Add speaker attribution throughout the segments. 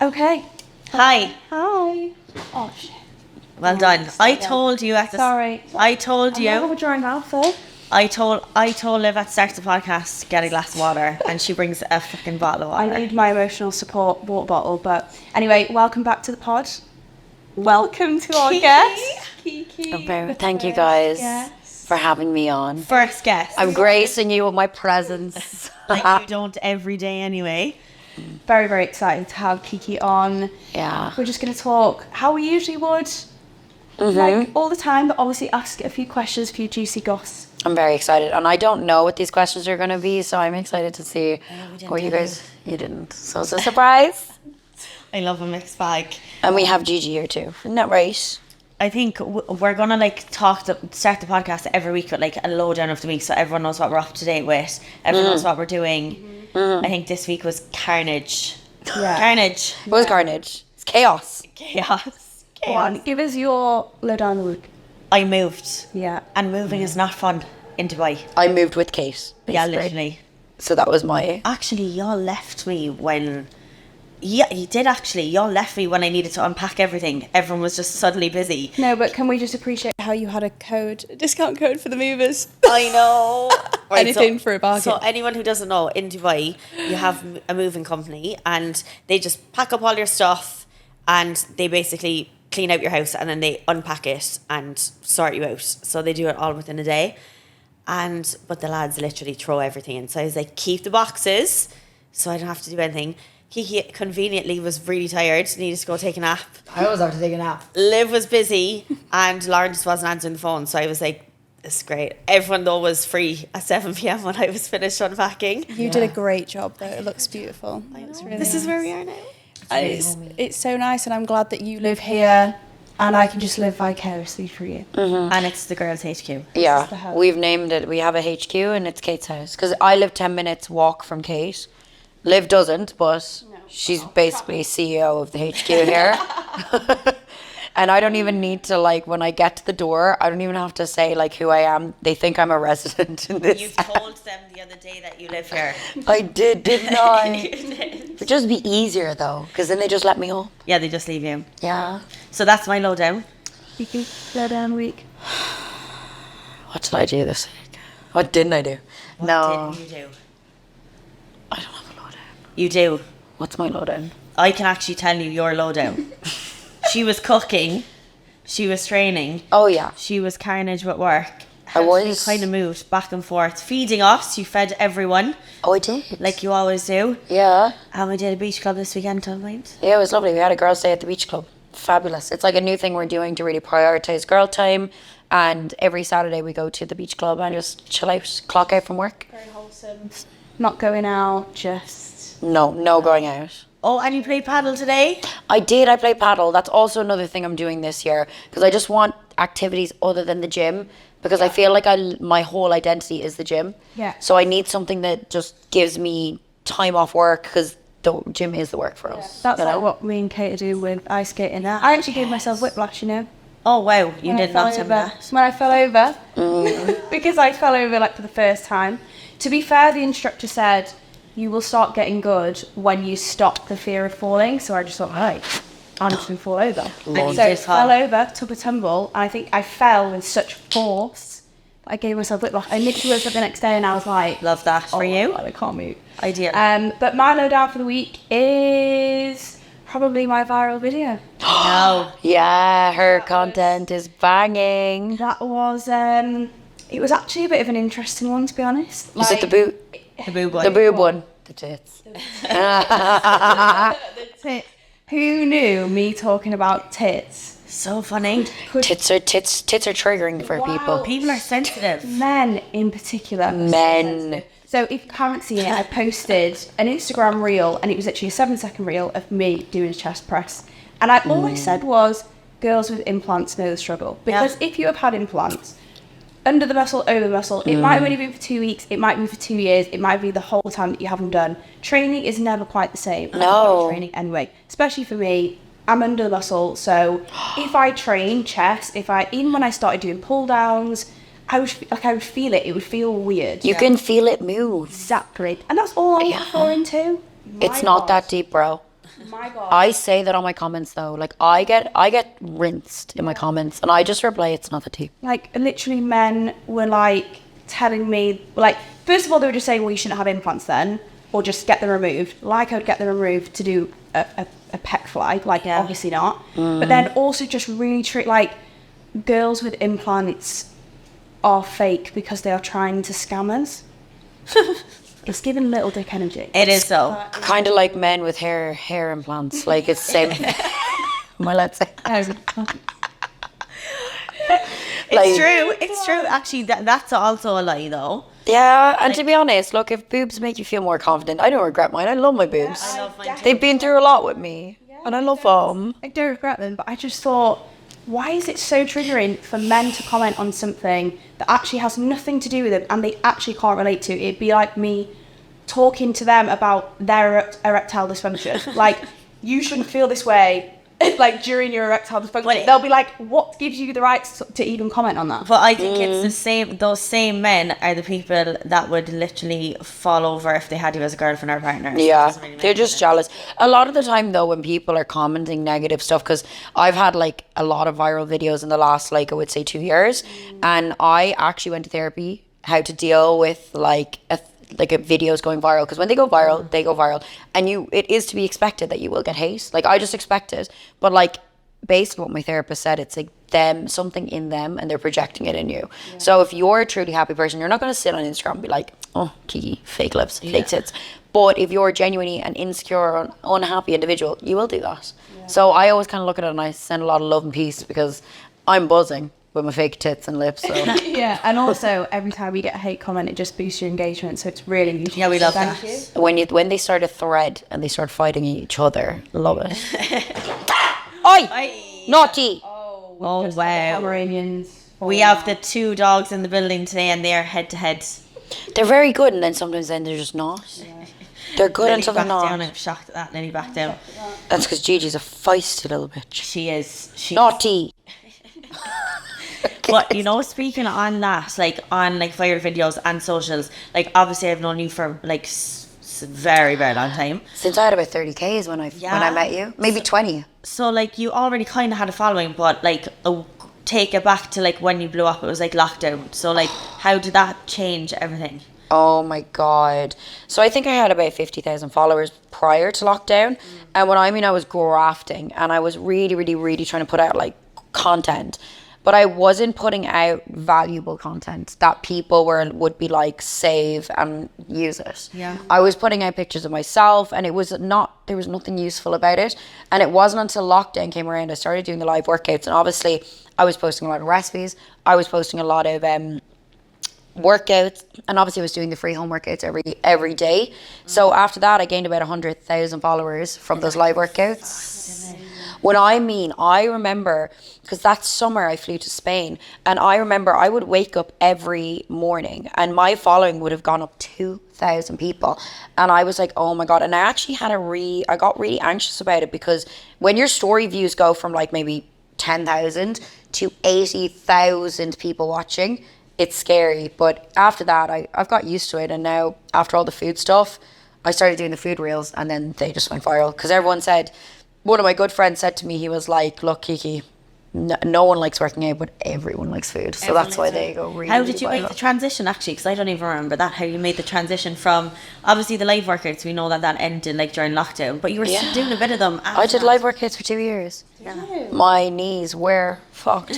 Speaker 1: Okay.
Speaker 2: Hi.
Speaker 1: Hi. Oh shit.
Speaker 2: Well done. I told you at the.
Speaker 1: Sorry.
Speaker 2: I told
Speaker 1: I'm
Speaker 2: you.
Speaker 1: withdrawing out though.
Speaker 2: I told Liv at the start of the podcast to get a glass of water, and she brings a fucking bottle of water.
Speaker 1: I need my emotional support water bottle, but anyway, welcome back to the pod. Welcome to our guest, Kiki.
Speaker 3: Thank you guys for having me on.
Speaker 2: First guest.
Speaker 3: I'm gracing you with my presence.
Speaker 2: Like you don't every day anyway.
Speaker 1: Very, very excited to have Kiki on.
Speaker 3: Yeah.
Speaker 1: We're just going to talk how we usually would, like all the time, but obviously ask a few questions, a few juicy goss.
Speaker 3: I'm very excited, and I don't know what these questions are going to be, so I'm excited to see what you guys. You didn't, so it's a surprise.
Speaker 2: I love a mixed bag.
Speaker 3: And we have Gigi here too. Isn't that right?
Speaker 2: I think we're gonna start the podcast every week with like a lowdown of the week, so everyone knows what we're up to date with. Everyone knows what we're doing. I think this week was carnage.
Speaker 1: Yeah.
Speaker 2: Carnage.
Speaker 3: It was carnage. It's chaos.
Speaker 2: Chaos.
Speaker 1: Go on, give us your lowdown of the week.
Speaker 2: I moved.
Speaker 1: Yeah.
Speaker 2: And moving is not fun in Dubai.
Speaker 3: I moved with Kate.
Speaker 2: Yeah,
Speaker 3: basically.
Speaker 2: literally.
Speaker 3: So that was my.
Speaker 2: Actually, y'all left me when. Yeah, you did actually. Y'all left me when I needed to unpack everything. Everyone was just suddenly busy.
Speaker 1: No, but can we just appreciate how you had a discount code for the movers?
Speaker 2: I know.
Speaker 1: Anything for a bargain.
Speaker 2: So anyone who doesn't know, in Dubai, you have a moving company and they just pack up all your stuff and they basically clean out your house and then they unpack it and sort you out. So they do it all within a day. But the lads literally throw everything in. So I was like, keep the boxes so I don't have to do anything. Kiki conveniently was really tired, needed to go take a nap.
Speaker 3: I always have to take a nap.
Speaker 2: Liv was busy and Lauren just wasn't answering the phone. So I was like, this is great. Everyone though was free at 7 p.m. when I was finished unpacking.
Speaker 1: You did a great job though. It looks beautiful. It's really
Speaker 2: This is
Speaker 1: nice.
Speaker 2: where we are now.
Speaker 1: And it's so nice, and I'm glad that you live here and I can just live vicariously through you.
Speaker 2: And it's the girls' HQ.
Speaker 1: the
Speaker 3: Yeah,
Speaker 1: house.
Speaker 3: we've named it. We have a HQ and it's Kate's house. Because I live 10 minutes walk from Kate. Liv doesn't, but she's basically CEO of the HQ here. And I don't even need to, like, when I get to the door, I don't even have to say, like, who I am. They think I'm a resident in this.
Speaker 2: You've told them the other day that you live here.
Speaker 3: I didn't I?
Speaker 2: You did.
Speaker 3: It would just be easier, though, because then they just let me up.
Speaker 2: Yeah, they just leave you.
Speaker 3: Yeah.
Speaker 2: So that's my lowdown.
Speaker 1: Kiki, lowdown week.
Speaker 3: What did I do this week? What didn't I do? No.
Speaker 2: Didn't you do?
Speaker 3: I don't have a lowdown.
Speaker 2: You do.
Speaker 3: What's my lowdown?
Speaker 2: I can actually tell you your lowdown. She was cooking. She was training.
Speaker 3: Oh, yeah.
Speaker 2: She was carnage with work.
Speaker 3: I was.
Speaker 2: Kind of moved back and forth. Feeding us. You fed everyone.
Speaker 3: Oh, I did.
Speaker 2: Like you always do.
Speaker 3: Yeah.
Speaker 2: And we did a beach club this weekend, tonight.
Speaker 3: Yeah, it was lovely. We had a girls' day at the beach club. Fabulous. It's like a new thing we're doing to really prioritise girl time. And every Saturday we go to the beach club and just chill out, clock out from work.
Speaker 1: Very wholesome. Not going out, just...
Speaker 3: No going out.
Speaker 2: Oh, and you played paddle today?
Speaker 3: I played paddle. That's also another thing I'm doing this year. Because I just want activities other than the gym. Because I feel like my whole identity is the gym.
Speaker 1: Yeah.
Speaker 3: So I need something that just gives me time off work. Because the gym is the work for us.
Speaker 1: That's
Speaker 3: you
Speaker 1: like
Speaker 3: know?
Speaker 1: what me and Kate do with ice skating now. I actually gave myself whiplash, you know.
Speaker 2: Oh, wow. You
Speaker 1: When I
Speaker 2: did
Speaker 1: fell
Speaker 2: not tell me
Speaker 1: over.
Speaker 2: that.
Speaker 1: When I fell over, because I fell over like for the first time. To be fair, the instructor said, you will start getting good when you stop the fear of falling. So I just thought, right, I'm just going to fall over.
Speaker 2: Lord.
Speaker 1: So I
Speaker 2: You did fall.
Speaker 1: fell over, took a tumble, and I think I fell with such force that I gave myself whiplash. I literally woke up the next day and I was like,
Speaker 2: Love that for you.
Speaker 1: God, I can't move.
Speaker 2: Ideal.
Speaker 1: But my lowdown for the week is probably my viral video.
Speaker 2: No.
Speaker 3: Yeah, her content is banging.
Speaker 1: That was, it was actually a bit of an interesting one, to be honest.
Speaker 3: Is it the boob?
Speaker 2: The boob one.
Speaker 3: The boob one. The tits.
Speaker 1: Who knew me talking about tits?
Speaker 2: So funny.
Speaker 3: Tits are triggering for people.
Speaker 2: People are sensitive.
Speaker 1: Men in particular.
Speaker 3: Men.
Speaker 1: So if you haven't seen it, I posted an Instagram reel, and it was actually a 7-second reel of me doing a chest press. And all I said was, girls with implants know the struggle. Because if you have had implants, under the muscle, over the muscle, it might have only been for 2 weeks, it might be for 2 years, it might be the whole time that you have them done. Training is never quite the same.
Speaker 3: No.
Speaker 1: Training anyway, especially for me. I'm under the muscle, so if I train chest, even when I started doing pull downs, I would feel it. It would feel weird.
Speaker 3: You can feel it move.
Speaker 1: Exactly, and that's all I'm referring to.
Speaker 3: It's not that deep, bro.
Speaker 1: My God.
Speaker 3: I say that on my comments though. Like I get rinsed in my comments, and I just reply, "It's not the tea."
Speaker 1: Like, literally, men were like telling me, like, first of all, they were just saying, well, you shouldn't have implants then, or just get them removed. Like, I would get them removed to do a pec fly, like, obviously not. But then also just really treat, like, girls with implants are fake because they are trying to scam us. It's giving little dick energy.
Speaker 2: It is so.
Speaker 3: Kind of like men with hair implants. Like it's same. Am I allowed to say?
Speaker 2: It's true. It's true. Actually, that's also a lie, though.
Speaker 3: Yeah, and to be honest, look, if boobs make you feel more confident, I don't regret mine. I love my boobs.
Speaker 2: I love mine too.
Speaker 3: They've been through a lot with me, and I love them.
Speaker 1: I don't regret them, but I just thought, why is it so triggering for men to comment on something that actually has nothing to do with them and they actually can't relate to? It'd be like me talking to them about their erectile dysfunction. Like, you shouldn't feel this way, like, during your erectile dysfunction. They'll be like, what gives you the right to even comment on that?
Speaker 2: But I think it's the same. Those same men are the people that would literally fall over if they had you as a girlfriend or partner.
Speaker 3: Yeah, they're just jealous. A lot of the time, though, when people are commenting negative stuff, because I've had like a lot of viral videos in the last, like, I would say 2 years, and I actually went to therapy how to deal with like a videos going viral, because when they go viral, they go viral, and it is to be expected that you will get hate. Like, I just expect it, but like based on what my therapist said, it's like something in them, and they're projecting it in you. So if you're a truly happy person, you're not going to sit on Instagram and be like, oh, Kiki, fake lips, fake tits. But if you're genuinely an insecure or unhappy individual, you will do that. So I always kind of look at it and I send a lot of love and peace, because I'm buzzing with my fake tits and lips. So.
Speaker 1: Yeah, and also every time we get a hate comment, it just boosts your engagement, so it's really useful.
Speaker 2: Yeah, we love
Speaker 1: Thank
Speaker 2: that.
Speaker 1: you.
Speaker 3: When they start a thread and they start fighting each other, love it. Oi! Naughty!
Speaker 2: Oh,
Speaker 1: Just like the
Speaker 2: wow.
Speaker 1: Pomeranians.
Speaker 2: We have the 2 dogs in the building today, and they're head to head.
Speaker 3: They're very good, and then sometimes they're just not. They're good
Speaker 2: Lily
Speaker 3: until they're
Speaker 2: back
Speaker 3: not.
Speaker 2: down. I'm shocked at that. Lily back down.
Speaker 3: That's because Gigi's a feisty little bitch.
Speaker 2: She is.
Speaker 3: Naughty!
Speaker 2: But you know, speaking on that, like on like viral videos and socials, like obviously I've known you for like very very long time.
Speaker 3: Since I had about 30Ks when I met you, maybe 20.
Speaker 2: So like you already kind of had a following, but like take it back to like when you blew up, it was like lockdown. So like, how did that change everything?
Speaker 3: Oh my God. So I think I had about 50,000 followers prior to lockdown. And what I mean, I was grafting, and I was really, really, really trying to put out like content. But I wasn't putting out valuable content that people would be like, save and use it.
Speaker 2: Yeah.
Speaker 3: I was putting out pictures of myself, and there was nothing useful about it. And it wasn't until lockdown came around I started doing the live workouts. And obviously I was posting a lot of recipes. I was posting a lot of workouts, and obviously I was doing the free home workouts every day. So after that, I gained about 100,000 followers from those live workouts. When I remember, because that summer I flew to Spain, and I remember I would wake up every morning and my following would have gone up 2,000 people. And I was like, oh my God. And I actually I got really anxious about it, because when your story views go from like maybe 10,000 to 80,000 people watching, it's scary. But after that, I've got used to it. And now after all the food stuff, I started doing the food reels, and then they just went viral, because one of my good friends said to me, he was like, look, Kiki, no one likes working out, but everyone likes food. So that's why they go really.
Speaker 2: How did you make
Speaker 3: viral.
Speaker 2: the transition, actually? Because I don't even remember that. How you made the transition from obviously the live workouts. We know that ended like during lockdown, but you were still doing a bit of them.
Speaker 3: I did live workouts for 2 years. My knees were fucked.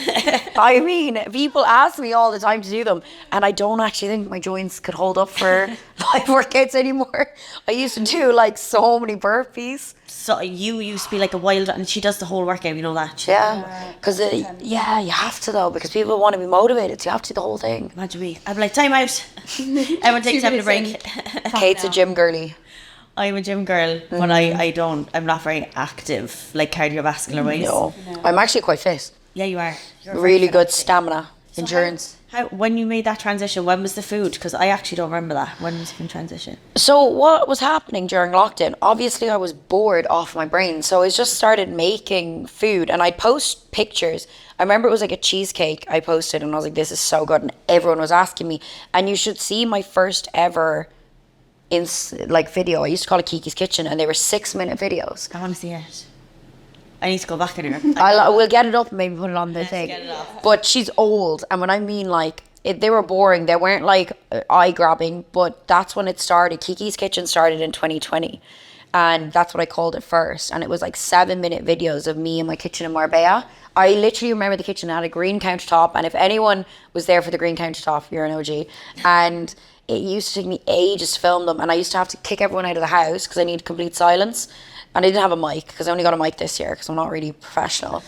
Speaker 3: I mean, people ask me all the time to do them, and I don't actually think my joints could hold up for live workouts anymore. I used to do like so many burpees.
Speaker 2: So you used to be like a wild, and she does the whole workout. You know that.
Speaker 3: Yeah, because you have to though, because people want to be motivated. So you have to do the whole thing.
Speaker 2: Imagine me. I'd be like, time out. Everyone take time to break.
Speaker 3: Kate's a gym girly.
Speaker 2: I'm a gym girl, but I'm not very active, like cardiovascular wise.
Speaker 3: No, I'm actually quite fit.
Speaker 2: Yeah, you are. You're
Speaker 3: Really
Speaker 2: very
Speaker 3: good
Speaker 2: fit.
Speaker 3: stamina, endurance.
Speaker 2: When you made that transition, when was the food? Because I actually don't remember that. When was the transition?
Speaker 3: So what was happening during lockdown? Obviously, I was bored off my brain, so I just started making food, and I'd post pictures. I remember it was like a cheesecake I posted, and I was like, this is so good, and everyone was asking me. And you should see my first ever like video. I used to call it Kiki's Kitchen, and they were 6-minute videos.
Speaker 2: I want to see it. I need to go back in here.
Speaker 3: We'll get it up and maybe put it on the thing.
Speaker 2: Get it up.
Speaker 3: But she's old, and when I mean like they were boring, they weren't like eye grabbing. But that's when it started. Kiki's Kitchen started in 2020, and that's what I called it first. And it was like 7-minute videos of me in my kitchen in Marbella. I literally remember the kitchen had a green countertop, and if anyone was there for the green countertop, you're an OG. And it used to take me ages to film them, and I used to have to kick everyone out of the house because I needed complete silence. And I didn't have a mic because I only got a mic this year because I'm not really professional.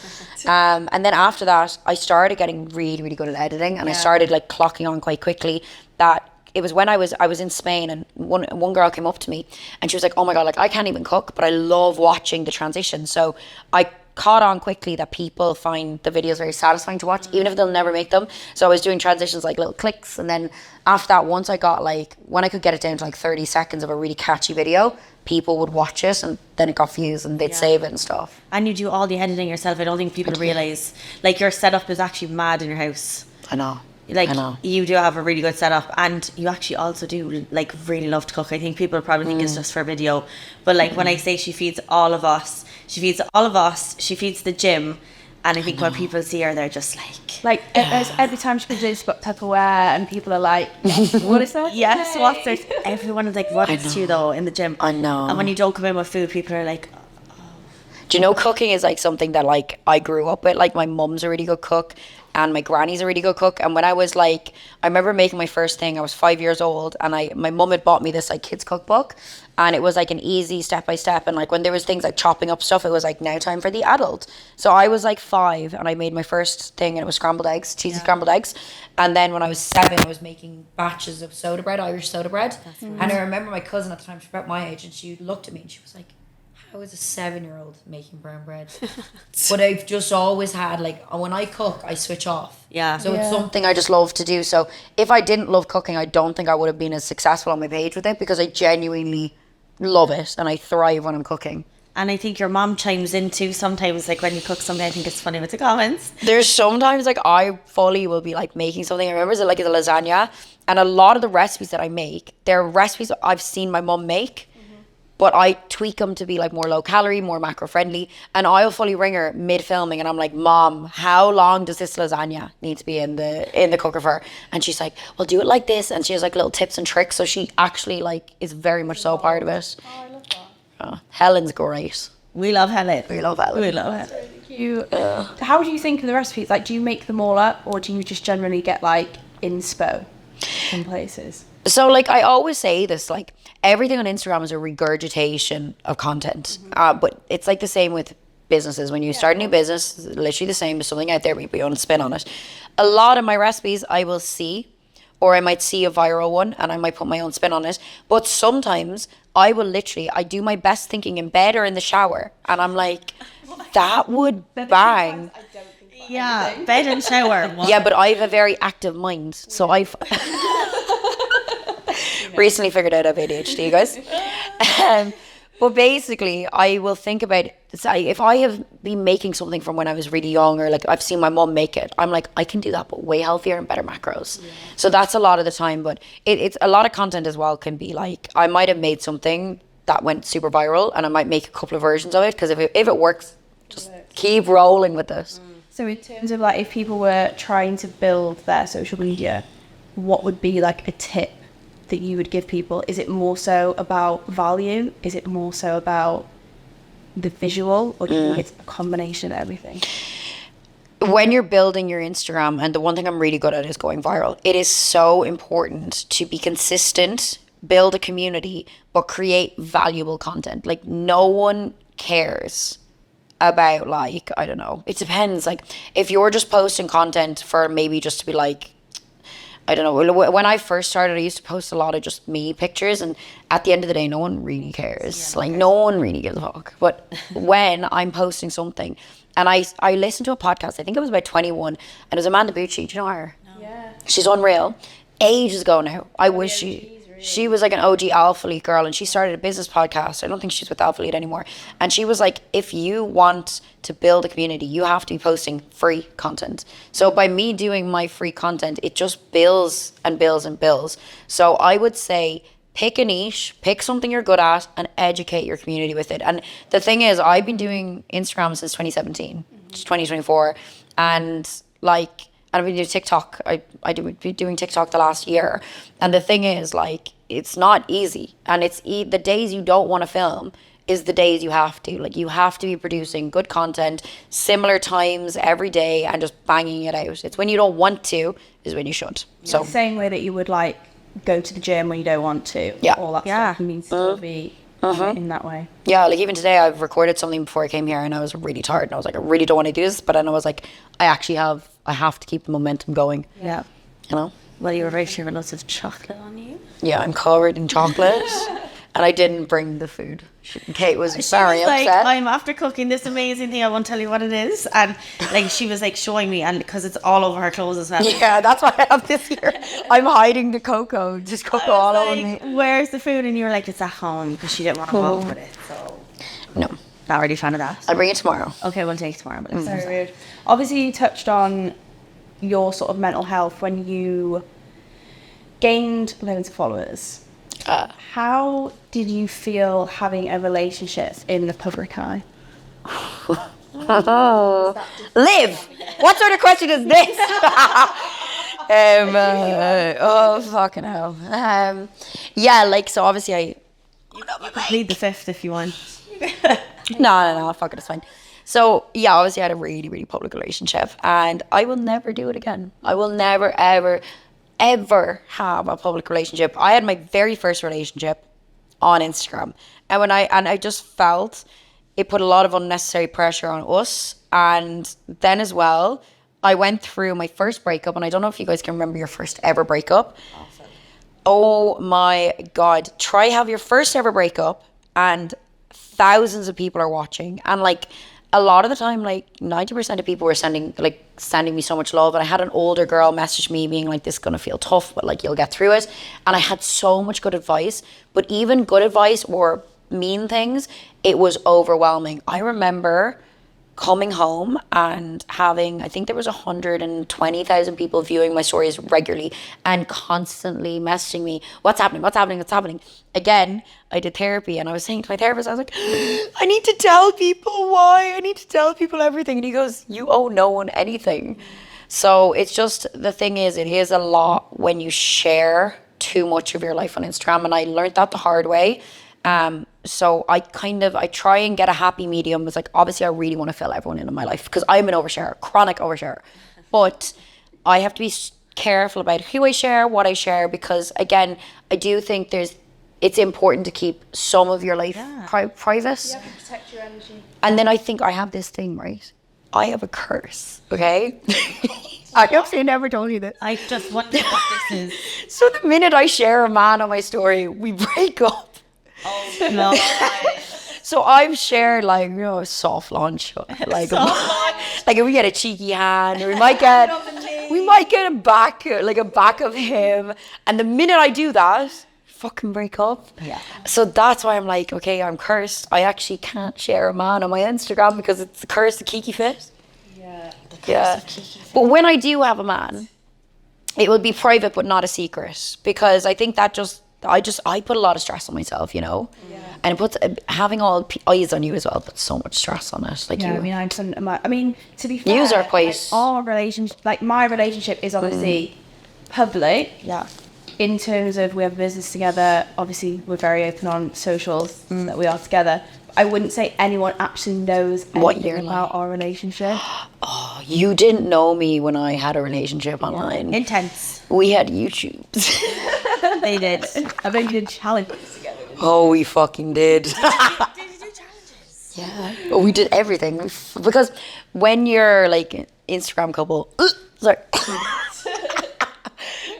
Speaker 3: And then after that, I started getting really, really good at editing, and I started like clocking on quite quickly that it was when I was in Spain, and one girl came up to me and she was like, oh my God, like I can't even cook, but I love watching the transition. So I caught on quickly that people find the videos very satisfying to watch, even if they'll never make them. So I was doing transitions like little clicks, and then after that, once I got like, when I could get it down to like 30 seconds of a really catchy video, people would watch it, and then it got views and they'd save it and stuff.
Speaker 2: And you do all the editing yourself. I don't think people realise, like, your setup is actually mad in your house.
Speaker 3: I know.
Speaker 2: Like,
Speaker 3: I know.
Speaker 2: you do have a really good setup, and you actually also do like really love to cook. I think people probably think it's just for video, but like when I say she feeds all of us, she feeds the gym, and I think when people see her, they're just like
Speaker 1: every time she produces, she's got Tupperware, and people are like, what is that?
Speaker 2: yes, what's this? Everyone is like, what's you though in the gym?
Speaker 3: I know.
Speaker 2: And when you don't come in with food, people are like,
Speaker 3: do you know, cooking is like something that like I grew up with. Like my mum's a really good cook, and my granny's a really good cook. And when I was like, I remember making my first thing, I was 5 years old, and my mum had bought me this like kids cookbook, and it was like an easy step by step. And like when there was things like chopping up stuff, it was like now time for the adult. So I was like 5, and I made my first thing, and it was scrambled eggs, cheesy scrambled eggs. And then when I was 7, I was making batches of soda bread, Irish soda bread. And I remember my cousin at the time, she was about my age, and she looked at me and she was like, how is a 7-year-old making brown bread? But I've just always had, like, when I cook, I switch off.
Speaker 2: Yeah.
Speaker 3: So it's something I just love to do. So if I didn't love cooking, I don't think I would have been as successful on my page with it, because I genuinely love it and I thrive when I'm cooking.
Speaker 2: and I think your mom chimes in too sometimes, like when you cook something. I think it's funny with the comments.
Speaker 3: There's sometimes like I fully will be like making something. I remember it's like a lasagna, and a lot of the recipes that I make, they're recipes I've seen my mum make. But I tweak them to be like more low calorie, more macro friendly. And I'll fully ring her mid filming, and I'm like, Mom, how long does this lasagna need to be in the cooker for? And she's like, well, do it like this. And she has like little tips and tricks. So she actually like is very much so a part of it.
Speaker 1: Oh, I love that.
Speaker 3: Helen's great.
Speaker 2: We love Helen.
Speaker 3: We love Helen.
Speaker 2: We love Helen.
Speaker 1: How do you think of the recipes? Like, do you make them all up, or do you just generally get like inspo from places?
Speaker 3: So like I always say this, like everything on Instagram is a regurgitation of content. But it's like the same with businesses. When you start a new business, it's literally the same. There's something out there, but you put your own spin on it. A lot of my recipes I will see, or I might see a viral one and I might put my own spin on it. But sometimes I will literally, I do my best thinking in bed or in the shower, and I'm like, that would bang.
Speaker 2: Yeah, bed and shower. What?
Speaker 3: Yeah, but I have a very active mind, so I've recently figured out I have ADHD, you guys. But basically, I will think about, if I have been making something from when I was really young, or like I've seen my mum make it, I'm like, I can do that, but way healthier and better macros. Yeah. So that's a lot of the time, but it's a lot of content as well can be like, I might have made something that went super viral, and I might make a couple of versions of it, because if it works, just keep rolling with this.
Speaker 1: So in terms of like, if people were trying to build their social media, what would be like a tip that you would give people? Is it more so about value? Is it more so about the visual? Or do you think it's a combination of everything?
Speaker 3: When you're building your Instagram, and the one thing I'm really good at is going viral, it is so important to be consistent, build a community, but create valuable content. Like, no one cares about, like, I don't know, it depends. Like, if you're just posting content for maybe just to be like, I don't know, when I first started, I used to post a lot of just me pictures, and at the end of the day, no one really cares. Yeah, like, no one really gives a fuck. But when I'm posting something, and I listened to a podcast, I think it was about 21, and it was Amanda Bucci. Do you know her? No. Yeah. She's unreal. Ages ago now. I wish she was like an OG Alpha Elite girl, and she started a business podcast. I don't think she's with Alpha Elite anymore. And she was like, if you want to build a community, you have to be posting free content. So by me doing my free content, it just builds and builds and builds. So I would say pick a niche, pick something you're good at, and educate your community with it. And the thing is, I've been doing Instagram since 2017, 2024, and like, and I've been doing TikTok. Been doing TikTok the last year, and the thing is, like, it's not easy, and it's the days you don't want to film is the days you have to. Like, you have to be producing good content, similar times every day, and just banging it out. It's when you don't want to is when you should. So
Speaker 1: the same way that you would like go to the gym when you don't want to.
Speaker 3: Yeah.
Speaker 1: All that stuff means to be in that way.
Speaker 3: yeah, like even today I've recorded something before I came here, and I was really tired, and I was like, I really don't want to do this, but then I was like, I have to keep the momentum going.
Speaker 1: Yeah.
Speaker 3: You know?
Speaker 2: Well, you were very sure with lots of chocolate on you.
Speaker 3: Yeah, I'm covered in chocolate. And I didn't bring the food. Kate was very upset.
Speaker 2: Like, I'm after cooking this amazing thing. I won't tell you what it is. And like, she was like showing me, and because it's all over her clothes as well.
Speaker 3: Yeah, that's why I have this here. I'm hiding the cocoa. Just cocoa all over me.
Speaker 2: Where's the food? And you were like, it's at home, because she didn't want to go out with it. So
Speaker 3: No,
Speaker 2: not really fan of that.
Speaker 3: I'll bring it tomorrow.
Speaker 2: Okay, we'll take it tomorrow. But
Speaker 1: Very weird. Obviously, you touched on your sort of mental health when you gained loads of followers. How did you feel having a relationship in the public eye?
Speaker 3: Liv, what sort of question is this? Oh, fucking hell. Yeah, like, so obviously I...
Speaker 2: plead the fifth if you want.
Speaker 3: No, fuck it, it's fine. So, yeah, obviously I had a really, really public relationship, and I will never do it again. I will never, ever have a public relationship. I had my very first relationship on Instagram, and I just felt it put a lot of unnecessary pressure on us. And then as well, I went through my first breakup, and I don't know if you guys can remember your first ever breakup. Awesome. Oh my God, try have your first ever breakup and thousands of people are watching, and like a lot of the time, like 90% of people were sending me so much love. And I had an older girl message me being like, this is gonna feel tough, but like, you'll get through it. And I had so much good advice, but even good advice or mean things, it was overwhelming. I remember coming home and having, I think there was 120,000 people viewing my stories regularly and constantly messaging me, what's happening? Again, I did therapy, and I was saying to my therapist, I was like, I need to tell people why. I need to tell people everything. And he goes, you owe no one anything. So it's just, the thing is, it is a lot when you share too much of your life on Instagram, and I learned that the hard way. So I try and get a happy medium. It's like, obviously I really want to fill everyone in my life because I'm an oversharer, chronic oversharer. But I have to be careful about who I share, what I share, because again, I do think it's important to keep some of your life private.
Speaker 1: You have to protect your energy.
Speaker 3: And then I think I have this thing, right? I have a curse, okay? I actually never told you this.
Speaker 2: I just wonder what this is.
Speaker 3: So the minute I share a man on my story, we break up.
Speaker 2: Oh no.
Speaker 3: So I've shared like, you know, a soft launch, like if we get a cheeky hand, or we might get a back, like a back of him, and the minute I do that, fucking break up.
Speaker 2: Yeah.
Speaker 3: So that's why I'm like, okay, I'm cursed. I actually can't share a man on my Instagram because it's the curse of Kiki fit.
Speaker 1: Yeah.
Speaker 3: Yeah. But when I do have a man, it will be private but not a secret, because I think that I put a lot of stress on myself, you know. Yeah. And it puts having all eyes on you as well puts so much stress on it. Like,
Speaker 1: yeah, I mean, to be fair,
Speaker 3: yous are quite
Speaker 1: like, our relationship, like my relationship, is obviously public.
Speaker 2: Yeah.
Speaker 1: In terms of we have a business together, obviously we're very open on socials that we are together. I wouldn't say anyone actually knows anything about our relationship.
Speaker 3: Oh, you didn't know me when I had a relationship online.
Speaker 2: Intense.
Speaker 3: We had YouTubes.
Speaker 2: They did.
Speaker 1: I think we did challenges together.
Speaker 3: Oh, we fucking did.
Speaker 2: Did you do challenges?
Speaker 3: Yeah. Oh, we did everything. Because when you're like an Instagram couple, sorry.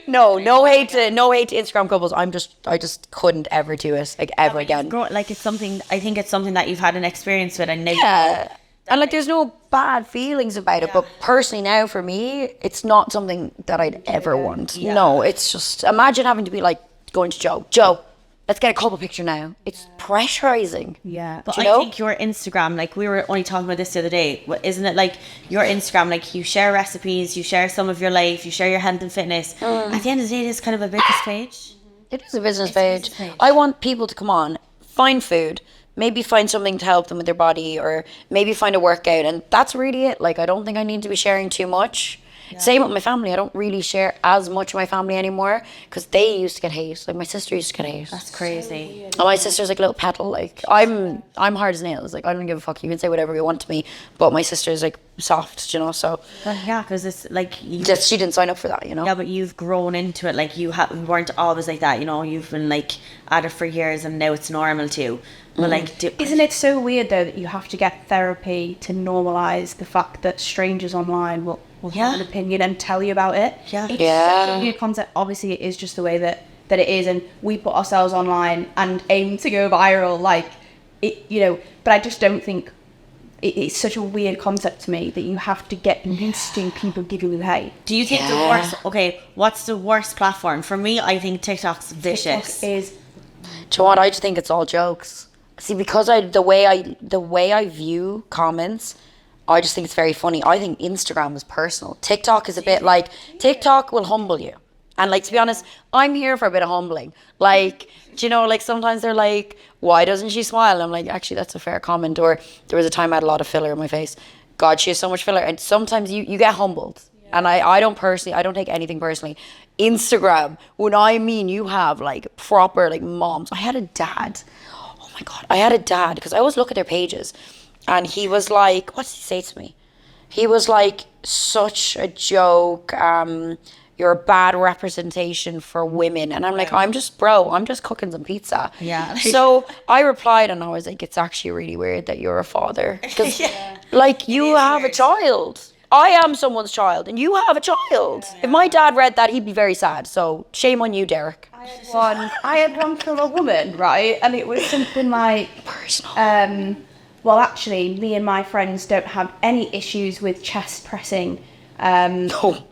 Speaker 3: No hate to Instagram couples. I just couldn't ever do it like ever again.
Speaker 2: It's something. I think it's something that you've had an experience with, and now.
Speaker 3: Yeah. And like, there's no bad feelings about it, but personally now for me, it's not something that I'd ever want.
Speaker 2: Yeah.
Speaker 3: No, it's just, imagine having to be like going to Joe, let's get a couple picture now. It's pressurizing.
Speaker 1: Yeah.
Speaker 2: But
Speaker 3: you
Speaker 2: I
Speaker 3: know?
Speaker 2: think your Instagram, like we were only talking about this the other day, isn't it like your Instagram, like you share recipes, you share some of your life, you share your health and fitness. At the end of the day, it is kind of a business page.
Speaker 3: It is a business page. I want people to come on, find food, maybe find something to help them with their body, or maybe find a workout, and that's really it. Like, I don't think I need to be sharing too much. Same with my family. I don't really share as much with my family anymore because they used to get hate. Like, my sister used to get hate.
Speaker 2: That's crazy.
Speaker 3: And my sister's like a little petal. Like, I'm hard as nails. Like, I don't give a fuck. You can say whatever you want to me, but my sister's like soft, you know. So
Speaker 2: Yeah, because it's like
Speaker 3: she didn't sign up for that, you know.
Speaker 2: Yeah, but you've grown into it. Like you weren't always like that. You know, you've been like at it for years, and now it's normal to you. But like,
Speaker 1: Isn't it so weird though that you have to get therapy to normalize the fact that strangers online will have an opinion and tell you about it?
Speaker 2: Yeah.
Speaker 1: It's such a weird concept. Obviously, it is just the way that it is, and we put ourselves online and aim to go viral, like it, you know. But I just don't think it's such a weird concept to me that you have to get used to people giving you hate.
Speaker 2: Do you think the worst? Okay, what's the worst platform for me? I think TikTok's vicious.
Speaker 1: TikTok is.
Speaker 3: Do you know what? I just think it's all jokes. See, because the way I view comments, I just think it's very funny. I think Instagram is personal. TikTok is a bit like, TikTok will humble you. And like, to be honest, I'm here for a bit of humbling. Like, do you know, like sometimes they're like, why doesn't she smile? I'm like, actually, that's a fair comment. Or there was a time I had a lot of filler in my face. God, she has so much filler. And sometimes you get humbled. And I don't take anything personally. Instagram, when I mean you have like proper like moms. I had a dad. Oh my God. I had a dad because I always look at their pages. And he was like, what did he say to me? He was like, such a joke. You're a bad representation for women. And I'm like, I'm just cooking some pizza.
Speaker 2: Yeah.
Speaker 3: So I replied and I was like, it's actually really weird that you're a father. Because like you have a child. I am someone's child and you have a child. Yeah. If my dad read that, he'd be very sad. So shame on you, Derek.
Speaker 1: I had one from a woman, right? And it was something like
Speaker 3: personal.
Speaker 1: Well, actually, me and my friends don't have any issues with chest pressing.
Speaker 3: No,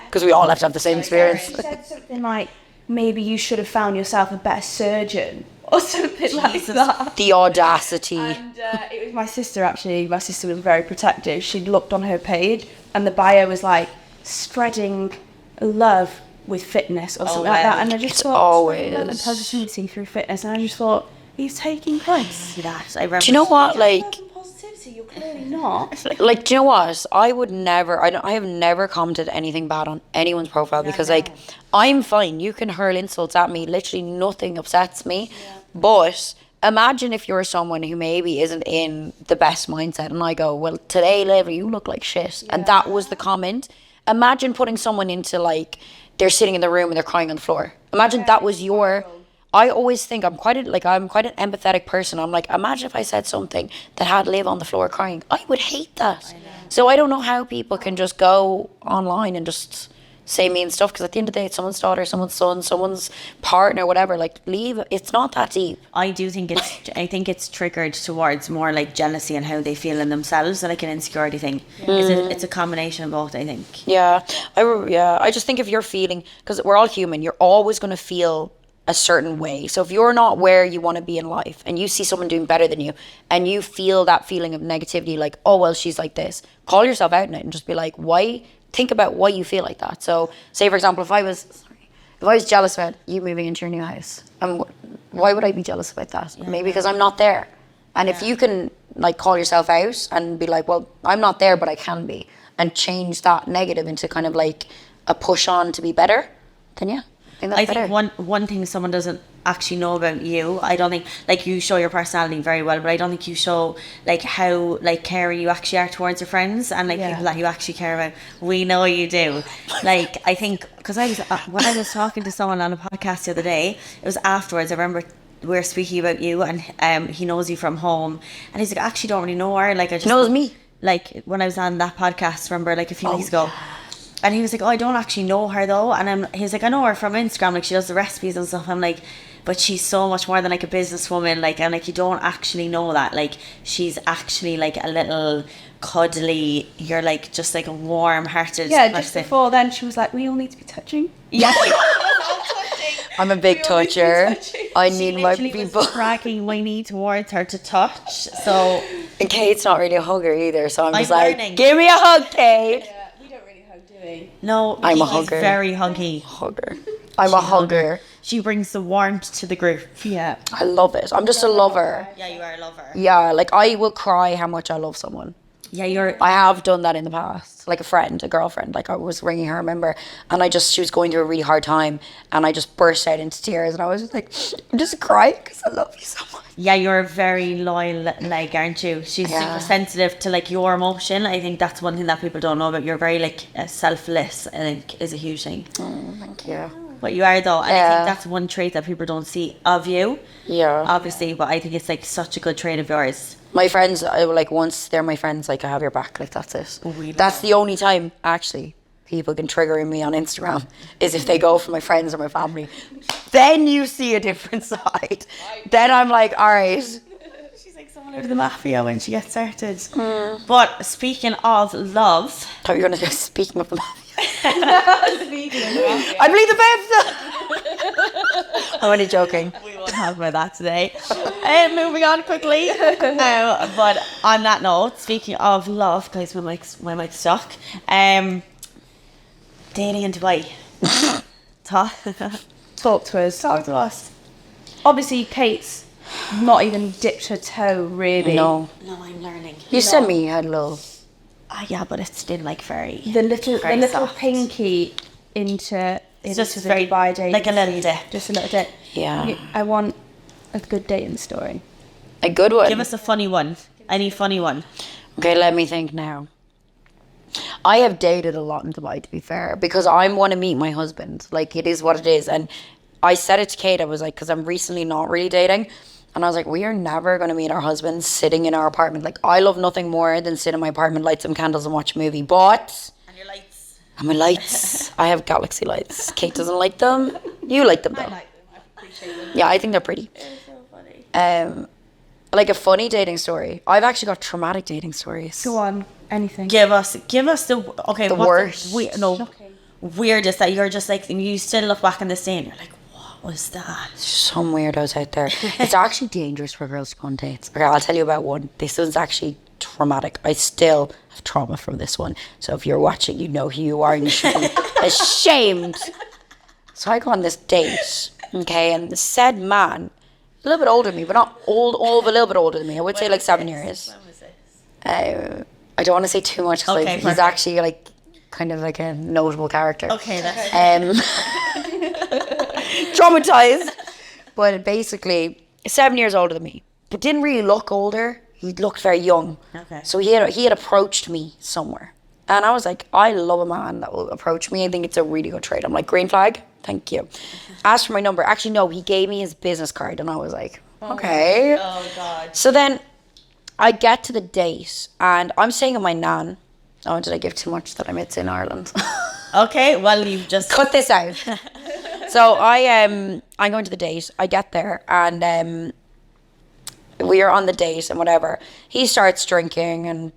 Speaker 3: because we all have to have the same experience.
Speaker 1: She said something like, maybe you should have found yourself a better surgeon. Or something like that.
Speaker 3: The audacity.
Speaker 1: And it was my sister, actually. My sister was very protective. She'd looked on her page and the bio was like, spreading love with fitness or something like that. And I just thought, spreading love and positivity through fitness. And I just thought, he's taking place.
Speaker 2: I remember.
Speaker 3: Do you know what? Like,
Speaker 1: positivity, you're clearly not.
Speaker 3: Like, do you know what? I have never commented anything bad on anyone's profile because, like, I'm fine. You can hurl insults at me. Literally nothing upsets me. Yeah. But imagine if you're someone who maybe isn't in the best mindset and I go, well, today, Lever, you look like shit. Yeah. And that was the comment. Imagine putting someone into, like, they're sitting in the room and they're crying on the floor. Imagine that was your... I always think I'm quite an empathetic person. I'm like, imagine if I said something that had Liv on the floor crying. I would hate that. So I don't know how people can just go online and just say mean stuff, because at the end of the day, it's someone's daughter, someone's son, someone's partner, whatever. Like, leave. It's not that deep.
Speaker 2: I think it's triggered towards more like jealousy and how they feel in themselves, and like an insecurity thing. It's a combination of both, I think.
Speaker 3: Yeah, I just think if you're feeling, because we're all human, you're always going to feel a certain way. So if you're not where you want to be in life and you see someone doing better than you and you feel that feeling of negativity, like, oh, well, she's like this, call yourself out in it and just be like, why? Think about why you feel like that. So say, for example, if I was jealous about you moving into your new house, why would I be jealous about that? Maybe because I'm not there. And if you can like call yourself out and be like, well, I'm not there, but I can be, and change that negative into kind of like a push on to be better, then yeah. I think
Speaker 2: one thing someone doesn't actually know about you, I don't think, like, you show your personality very well, but I don't think you show like how like caring you actually are towards your friends and like people that you actually care about. We know you do. Like, I think because when I was talking to someone on a podcast the other day, it was afterwards. I remember we were speaking about you, and he knows you from home, and he's like, I actually don't really know her. Like, I just
Speaker 3: knows me. Like
Speaker 2: when I was on that podcast, remember, like a few weeks ago. And he was like, oh, I don't actually know her though. And he's like, I know her from Instagram, like she does the recipes and stuff. I'm like, but she's so much more than like a businesswoman, like, and like you don't actually know that. Like, she's actually like a little cuddly, you're like just like a warm hearted
Speaker 1: person. Just before then she was like, we all need to be touching.
Speaker 2: Yeah.
Speaker 3: I'm a big toucher. I need my people
Speaker 2: dragging my knee towards her to touch. So
Speaker 3: and Kate's not really a hugger either, so I'm just like, give me a hug, Kate.
Speaker 2: No,
Speaker 3: I'm a hugger.
Speaker 2: Very huggy.
Speaker 3: I'm a hugger.
Speaker 4: she brings the warmth to the group.
Speaker 1: Yeah.
Speaker 3: I love it. I'm just a lover.
Speaker 2: Yeah, you are a lover.
Speaker 3: Yeah, like I will cry how much I love someone.
Speaker 4: Yeah, you're.
Speaker 3: I have done that in the past. Like a girlfriend. Like I was ringing her, I remember, and she was going through a really hard time, and I just burst out into tears, and I was just like, I'm just crying because I love you so much.
Speaker 4: Yeah, you're a very loyal leg, aren't you? She's super sensitive to like your emotion. I think that's one thing that people don't know about. You're very like selfless. I think is a huge thing.
Speaker 3: Oh, thank you.
Speaker 4: But you are though, and I think that's one trait that people don't see of you.
Speaker 3: Yeah.
Speaker 4: Obviously, but I think it's like such a good trait of yours.
Speaker 3: My friends, like once they're my friends, like I have your back, like that's it. That's the only time actually people can trigger me on Instagram is if they go for my friends or my family. Then you see a different side. Then I'm like, all right.
Speaker 4: She's like someone out of the mafia when she gets started. But speaking of love,
Speaker 3: Thought you were gonna say speaking of the mafia. I believe the best. I'm only joking.
Speaker 4: we won't talk about that today. Moving on quickly. But on that note, speaking of love, guys, my mic's stuck. Dating in Dubai.
Speaker 1: Talk to us. Talk to us. Obviously, Kate's not even dipped her toe, really.
Speaker 3: No.
Speaker 2: No, I'm learning.
Speaker 3: You sent me a little.
Speaker 4: Yeah, but it's still like very.
Speaker 1: The little
Speaker 4: soft.
Speaker 1: pinky into
Speaker 4: just
Speaker 1: the
Speaker 4: very
Speaker 1: Dubai date.
Speaker 4: like a little dip.
Speaker 1: Just a little dip.
Speaker 3: Yeah.
Speaker 1: I want a good dating story.
Speaker 3: A good one.
Speaker 4: Give us a funny one. Any funny one.
Speaker 3: Okay, let me think now. I have dated a lot in Dubai, to be fair, because I want to meet my husband. Like, it is what it is. And I said it to Kate, I was like, because I'm recently not really dating. And I was like, we are never going to meet our husbands sitting in our apartment. Like, I love nothing more than sit in my apartment, light some candles and watch a movie. But...
Speaker 4: And your lights.
Speaker 3: And my lights. I have galaxy lights. Kate doesn't like them. You like them, though.
Speaker 1: I like them. I appreciate them.
Speaker 3: Yeah, I think they're pretty.
Speaker 4: They're so funny.
Speaker 3: Like a funny dating story. I've actually got traumatic dating stories.
Speaker 1: Go on. Anything.
Speaker 4: Give us the okay.
Speaker 3: The
Speaker 4: what's
Speaker 3: worst.
Speaker 1: Shocking.
Speaker 4: Weirdest that you're just like, and you still look back in this day and you're like, what was that?
Speaker 3: Some weirdos out there. It's actually dangerous for girls to go on dates. Okay, I'll tell you about one. This one's actually traumatic. I still have trauma from this one. So if you're watching, you know who you are and you should be ashamed. So I go on this date, okay, and the said man, a little bit older than me, but not old, but a little bit older than me. I would say like 7 years.
Speaker 4: When was this?
Speaker 3: I don't want to say too much because
Speaker 4: Okay,
Speaker 3: he's
Speaker 4: perfect.
Speaker 3: actually like kind of like a notable character.
Speaker 4: Okay, that's
Speaker 3: Traumatized. But basically, 7 years older than me, but didn't really look older. He looked very young.
Speaker 4: Okay.
Speaker 3: So he had approached me somewhere, and I was like, I love a man that will approach me. I think it's a really good trait. I'm like, green flag, thank you. Asked for my number. Actually, no, he gave me his business card, and I was like, okay.
Speaker 4: oh god.
Speaker 3: So then I get to the date, and I'm staying with my nan. Oh, did I give too much that I'm in Ireland?
Speaker 4: Okay, well you've just
Speaker 3: Cut this out. So I'm going to the date. I get there, and we are on the date and whatever. He starts drinking and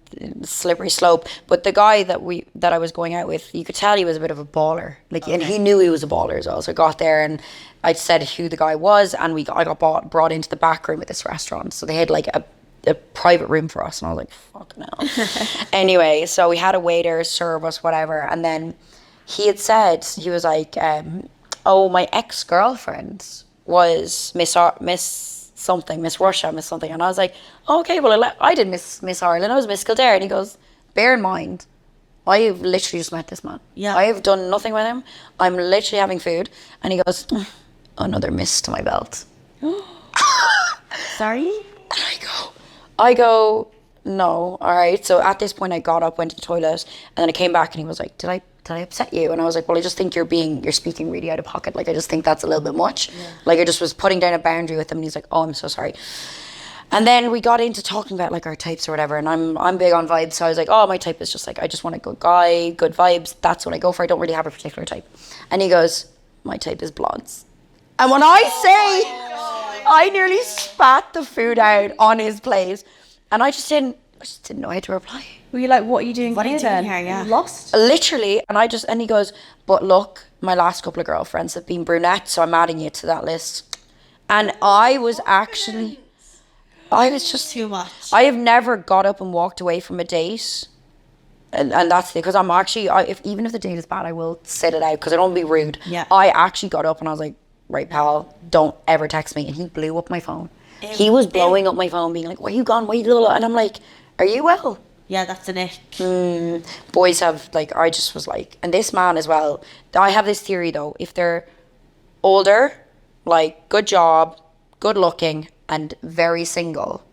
Speaker 3: slippery slope. But the guy that I was going out with, you could tell he was a bit of a baller. Like, and he knew he was a baller as well. So I got there and I said who the guy was, and I got brought into the back room at this restaurant. So they had like a private room for us, and I was like, fucking hell. Anyway, so we had a waiter serve us whatever, and then he had said, he was like, oh, my ex-girlfriend was Miss Russia, Miss something. And I was like, oh, okay, well, I did Miss Ireland. I was Miss Kildare. And he goes, bear in mind, I have literally just met this man.
Speaker 4: Yeah.
Speaker 3: I have done nothing with him. I'm literally having food. And he goes, another miss to my belt.
Speaker 4: sorry.
Speaker 3: And I go, no, all right. So at this point, I got up, went to the toilet, and then I came back, and he was like, did I upset you? And I was like, well, I just think you're speaking really out of pocket. Like, I just think that's a little bit much. Yeah. Like, I just was putting down a boundary with him, and he's like, oh, I'm so sorry. And then we got into talking about like our types or whatever, and I'm big on vibes, so I was like, oh, my type is just like, I just want a good guy, good vibes. That's what I go for. I don't really have a particular type. And he goes, my type is blondes. And when I say, I nearly spat the food out on his plate, and I just didn't know how to reply.
Speaker 1: Were you like, what are you doing
Speaker 4: What are
Speaker 1: here
Speaker 4: you doing
Speaker 1: then?
Speaker 4: here, yeah.
Speaker 1: Lost?
Speaker 3: Literally, and he goes, but look, my last couple of girlfriends have been brunette, so I'm adding you to that list. And I was just
Speaker 4: Too much.
Speaker 3: I have never got up and walked away from a date, and that's because I'm actually, even if the date is bad, I will sit it out because I don't want to be rude.
Speaker 4: Yeah.
Speaker 3: I actually got up and I was like, right, pal, don't ever text me. And he blew up my phone. He was blowing up my phone, being like, where you gone? Where you little? And I'm like, are you well?
Speaker 4: Yeah, that's an ick.
Speaker 3: Boys have, like, I just was like, and this man as well. I have this theory though, if they're older, like, good job, good looking, and very single,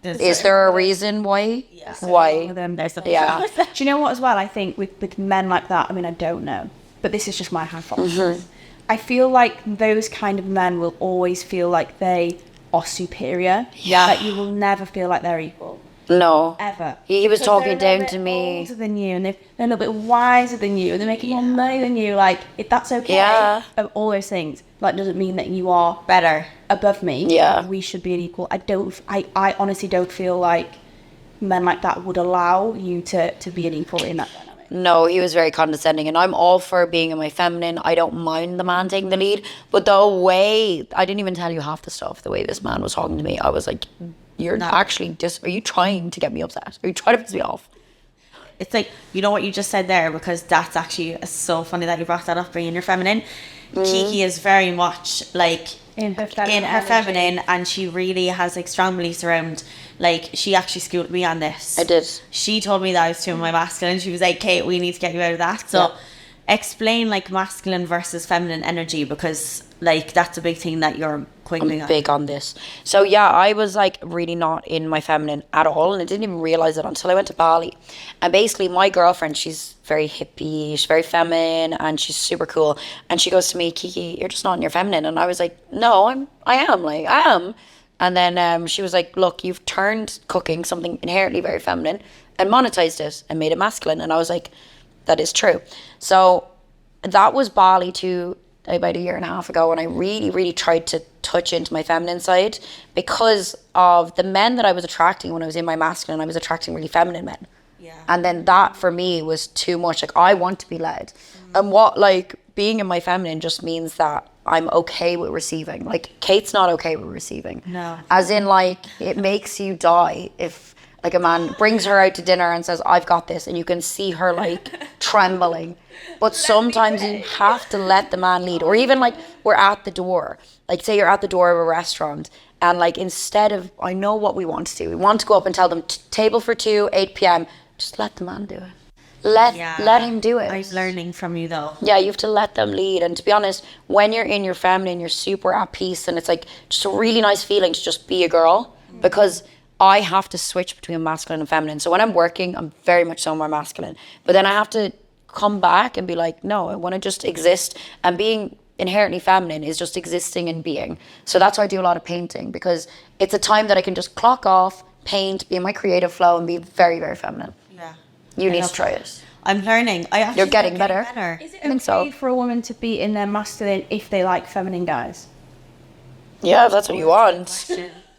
Speaker 3: is there a reason why?
Speaker 4: Yeah.
Speaker 3: Why?
Speaker 1: Them, there's something.
Speaker 3: Yeah.
Speaker 1: Do you know what as well? I think with men like that, I mean, I don't know, but this is just my hypothesis. I feel like those kind of men will always feel like they are superior.
Speaker 3: Yeah.
Speaker 1: Like you will never feel like they're equal.
Speaker 3: No.
Speaker 1: Ever.
Speaker 3: He was
Speaker 1: Because
Speaker 3: talking
Speaker 1: they're a
Speaker 3: down
Speaker 1: little
Speaker 3: to
Speaker 1: bit
Speaker 3: me.
Speaker 1: older than you, and they're a little bit wiser than you, and they're making more money than you. Like, if that's okay,
Speaker 3: Yeah.
Speaker 1: of all those things, like, doesn't mean that you are
Speaker 4: Better.
Speaker 1: above me.
Speaker 3: Yeah.
Speaker 1: We should be an equal. I honestly don't feel like men like that would allow you to be an equal in that dynamic.
Speaker 3: No, he was very condescending, and I'm all for being in my feminine. I don't mind the man taking the lead, but the way, I didn't even tell you half the stuff, the way this man was talking to me, I was like, you're actually just, are you trying to get me upset? Are you trying to piss me off?
Speaker 4: It's like, you know what you just said there, because that's actually so funny that you brought that up, being your feminine. Kiki is very much like
Speaker 1: In her
Speaker 4: feminine, and she really has like strong beliefs around, like, she actually schooled me on this.
Speaker 3: I did.
Speaker 4: She told me that I was too my masculine. She was like, Kate, we need to get you out of that. So explain like masculine versus feminine energy, because like that's a big thing that you're quite big on.
Speaker 3: Big on this. So yeah, I was like really not in my feminine at all, and I didn't even realize it until I went to Bali. And basically my girlfriend, she's very hippie, she's very feminine, and she's super cool. And she goes to me, Kiki, you're just not in your feminine. And I was like, no, I am. And then she was like, look, you've turned cooking, something inherently very feminine, and monetized it and made it masculine. And I was like, that is true. So that was Bali to about a year and a half ago, and I really, really tried to touch into my feminine side because of the men that I was attracting when I was in my masculine. I was attracting really feminine men.
Speaker 4: Yeah.
Speaker 3: And then that for me was too much. Like, I want to be led. And what, like, being in my feminine just means that I'm okay with receiving. Like, Kate's not okay with receiving.
Speaker 4: No.
Speaker 3: As in, like, it makes you die if, like, a man brings her out to dinner and says, I've got this, and you can see her, like, trembling. But sometimes you have to let the man lead. Or even, like, we're at the door. Like, say you're at the door of a restaurant, and, like, instead of, I know what we want to do. We want to go up and tell them, table for 2, 8 p.m. Just let the man do it. Let him do it.
Speaker 4: I'm learning from you though.
Speaker 3: Yeah, you have to let them lead. And to be honest, when you're in your feminine, you're super at peace, and it's like just a really nice feeling to just be a girl, because I have to switch between masculine and feminine. So when I'm working, I'm very much so more masculine. But then I have to come back and be like, no, I want to just exist. And being inherently feminine is just existing and being. So that's why I do a lot of painting, because it's a time that I can just clock off, paint, be in my creative flow, and be very, very feminine.
Speaker 4: Yeah.
Speaker 3: You need to
Speaker 4: love
Speaker 3: try
Speaker 4: that.
Speaker 3: it.
Speaker 4: I'm learning.
Speaker 3: You're getting better.
Speaker 1: Is it
Speaker 3: I think
Speaker 1: okay
Speaker 3: so.
Speaker 1: for a woman to be in their masculine if they like feminine guys?
Speaker 3: Yeah, if that's what you want.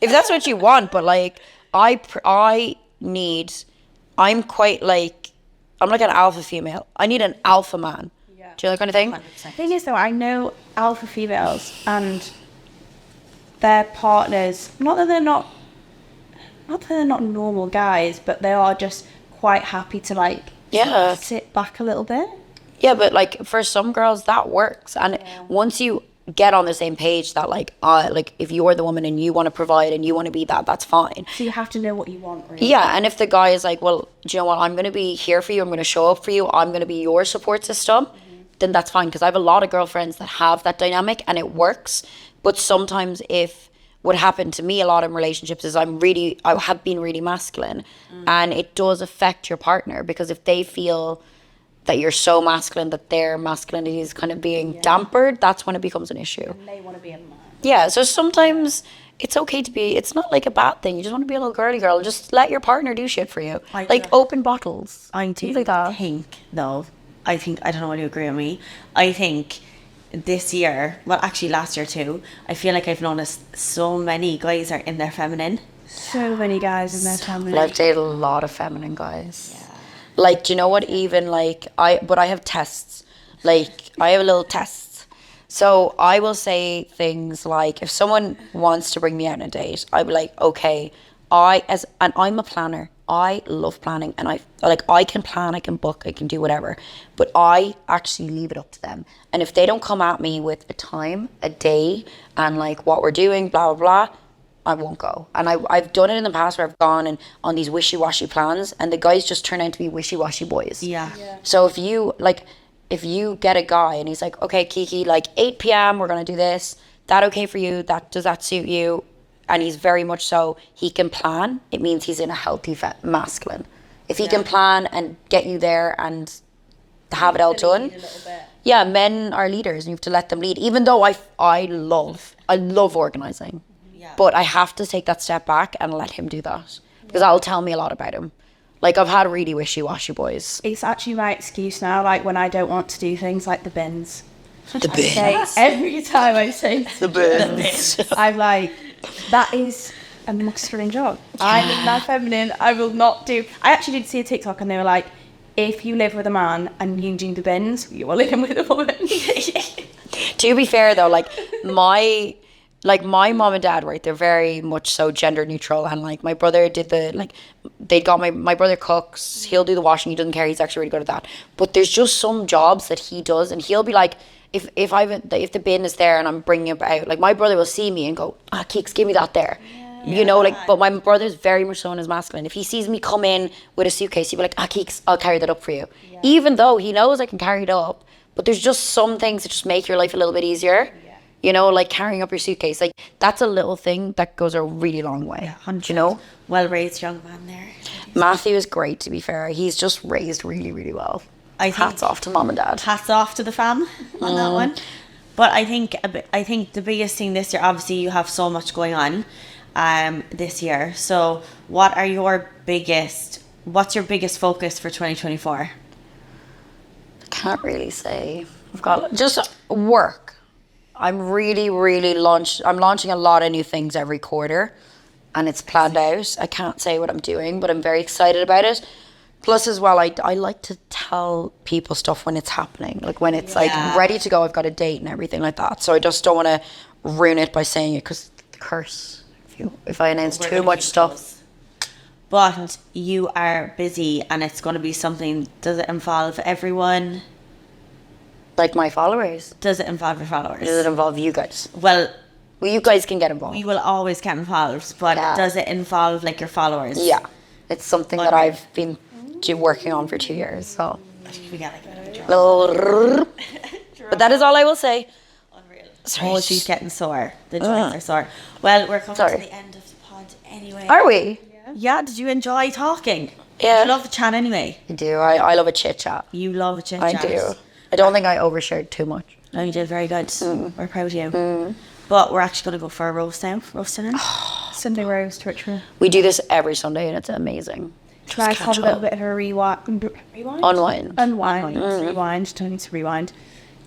Speaker 3: If that's what you want, but like I'm quite like, I'm like an alpha female. I need an alpha man.
Speaker 1: Yeah.
Speaker 3: Do you know that kind of thing?
Speaker 1: The thing is, though, I know alpha females and their partners. Not that they're not normal guys, but they are just quite happy to like sit back a little bit.
Speaker 3: Yeah, but like for some girls that works, and once you get on the same page that like if you're the woman and you want to provide and you want to be that, that's fine.
Speaker 1: So you have to know what you want, really.
Speaker 3: Yeah, and if the guy is like, well, do you know what, I'm going to be here for you, I'm going to show up for you, I'm going to be your support system, then that's fine, because I have a lot of girlfriends that have that dynamic and it works. But sometimes what happened to me a lot in relationships is I have been really masculine, and it does affect your partner, because if they feel that you're so masculine that their masculinity is kind of being dampered, that's when it becomes an issue.
Speaker 1: And they want to be a man.
Speaker 3: Yeah, so sometimes it's okay to be, it's not like a bad thing. You just want to be a little girly girl. Just let your partner do shit for you. Like open bottles.
Speaker 4: I do
Speaker 3: things like that.
Speaker 4: think, though, I don't know whether you agree with me, I think this year, well actually last year too, I feel like I've noticed so many guys are in their feminine.
Speaker 1: So many guys in their family.
Speaker 3: I've dated a lot of feminine guys. Yeah. Like, do you know what, even like, I have tests. Like, I have little tests. So I will say things like, if someone wants to bring me out on a date, I'd be like, okay, I'm a planner. I love planning, and I can plan, I can book, I can do whatever, but I actually leave it up to them. And if they don't come at me with a time, a day, and like what we're doing, blah blah blah, I won't go. And I've done it in the past where I've gone and on these wishy-washy plans, and the guys just turn out to be wishy-washy boys.
Speaker 4: Yeah.
Speaker 3: So if you get a guy and he's like, okay, Kiki, like 8 p.m. we're gonna do this. That okay for you? Does that suit you? And he's very much so, he can plan. It means he's in a healthy masculine. If he can plan and get you there and have it all done. Yeah, men are leaders and you have to let them lead. Even though I love organizing. Yeah. But I have to take that step back and let him do that. Because that'll tell me a lot about him. Like, I've had really wishy-washy boys.
Speaker 1: It's actually my excuse now, like when I don't want to do things like the bins.
Speaker 3: The bins.
Speaker 1: Every time I say
Speaker 3: the bins.
Speaker 1: I'm like, that is a masculine job. I'm not feminine. I will not do. I actually did see a TikTok and they were like, if you live with a man and you do the bins, you are living with a woman.
Speaker 3: To be fair though, like my mom and dad, right, they're very much so gender neutral, and like my brother did my brother cooks, he'll do the washing, he doesn't care, he's actually really good at that. But there's just some jobs that he does, and he'll be like, if the bin is there and I'm bringing it out, like my brother will see me and go, Keeks, give me that there. You know, like, but my brother's very much so in his masculine. If he sees me come in with a suitcase, he'll be like, Keeks, I'll carry that up for you. Yeah. Even though he knows I can carry it up, but there's just some things that just make your life a little bit easier. Yeah. You know, like carrying up your suitcase. Like, that's a little thing that goes a really long way. Yeah, you know?
Speaker 4: Well-raised young man there.
Speaker 3: Matthew is great, to be fair. He's just raised really, really well. Hats off to mom and dad.
Speaker 4: Hats off to the fam on that one. But I think the biggest thing this year, obviously you have so much going on this year. So what's your biggest focus for 2024?
Speaker 3: I can't really say. I've got just work. I'm really, really I'm launching a lot of new things every quarter, and it's planned out. I can't say what I'm doing, but I'm very excited about it. Plus as well, I like to tell people stuff when it's happening, like when it's like ready to go, I've got a date and everything like that. So I just don't want to ruin it by saying it, because the curse if I announce too much stuff.
Speaker 4: But you are busy and it's going to be something, does it involve everyone?
Speaker 3: Like my followers?
Speaker 4: Does it involve your followers?
Speaker 3: Does it involve you guys?
Speaker 4: Well,
Speaker 3: you guys can get involved.
Speaker 4: We will always get involved, but does it involve like your followers?
Speaker 3: Yeah. It's something that I've been working on for 2 years, so.
Speaker 4: We got like a
Speaker 3: but that is all I will say.
Speaker 4: Unreal. Oh, she's getting sore. The joints are sore. Well, we're coming to the end of the pod anyway.
Speaker 3: Are we?
Speaker 4: Yeah, did you enjoy talking?
Speaker 3: Yeah.
Speaker 4: You love the chat anyway.
Speaker 3: I do. I love a chit chat.
Speaker 4: You love a chit
Speaker 3: chat. I do. I don't think I overshared too much.
Speaker 4: No, you did very good. We're proud of you. But we're actually going to go for a roast now. Roasting in.
Speaker 1: Sunday roast, ritual.
Speaker 3: We do this every Sunday and it's amazing.
Speaker 1: Try to have a little bit of a rewind.
Speaker 3: Unwind.
Speaker 1: Rewind. Don't need to rewind.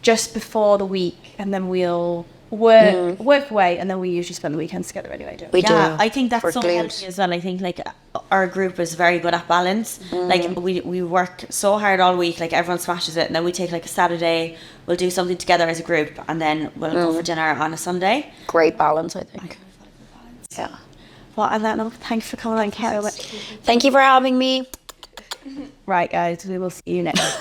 Speaker 1: Just before the week, and then we'll work away, and then we usually spend the weekends together anyway, don't we?
Speaker 3: We do.
Speaker 4: I think that's so healthy as well. I think like our group is very good at balance. Like we work so hard all week, like everyone smashes it, and then we take like a Saturday, we'll do something together as a group, and then we'll go for dinner on a Sunday.
Speaker 3: Great balance, I think. Yeah.
Speaker 1: Well, on that note, thanks for coming on, Kelly.
Speaker 3: Thank you for having me.
Speaker 1: Right, guys, we will see you next.